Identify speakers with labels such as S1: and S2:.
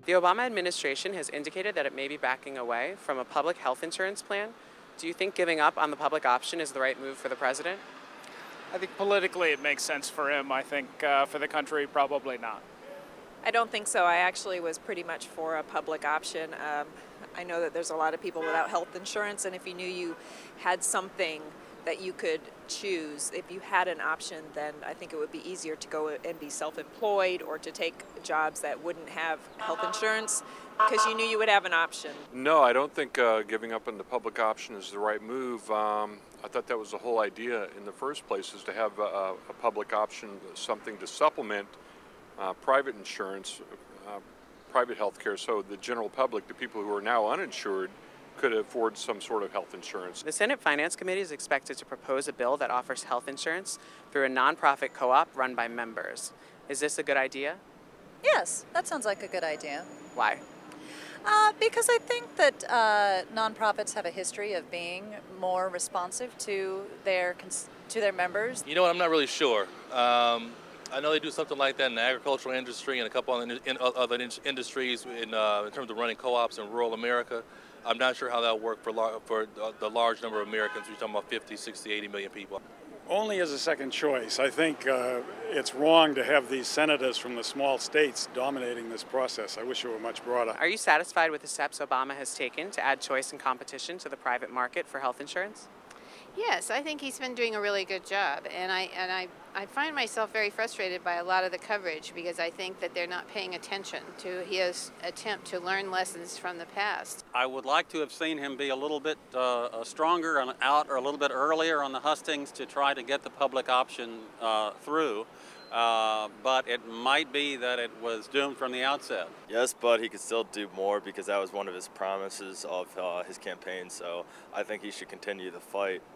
S1: The Obama administration has indicated that it may be backing away from a public health insurance plan. Do you think giving up on the public option is the right move for the president?
S2: I think politically it makes sense for him. I think for the country, probably not.
S3: I don't think so. I actually was pretty much for a public option. I know that there's a lot of people without health insurance, and if you knew you had something that you could choose, if you had an option, then I think it would be easier to go and be self-employed or to take jobs that wouldn't have health insurance because you knew you would have an option.
S4: No, I don't think giving up on the public option is the right move. I thought that was the whole idea in the first place, is to have a public option, something to supplement private insurance, private health care, so the general public, the people who are now uninsured, could afford some sort of health insurance.
S1: The Senate Finance Committee is expected to propose a bill that offers health insurance through a nonprofit co-op run by members. Is this a good idea?
S5: Yes, that sounds like a good idea.
S1: Why?
S5: Because I think that nonprofits have a history of being more responsive to their members.
S6: You know what, I'm not really sure. I know they do something like that in the agricultural industry and a couple other industries in terms of running co-ops in rural America. I'm not sure how that will work for the large number of Americans. We're talking about 50, 60, 80 million people.
S7: Only as a second choice. I think it's wrong to have these senators from the small states dominating this process. I wish it were much broader.
S1: Are you satisfied with the steps Obama has taken to add choice and competition to the private market for health insurance?
S8: Yes, I think he's been doing a really good job, and I find myself very frustrated by a lot of the coverage because I think that they're not paying attention to his attempt to learn lessons from the past.
S9: I would like to have seen him be a little bit stronger out or a little bit earlier on the hustings to try to get the public option through. But it might be that it was doomed from the outset.
S10: Yes, but he could still do more because that was one of his promises of his campaign, so I think he should continue the fight.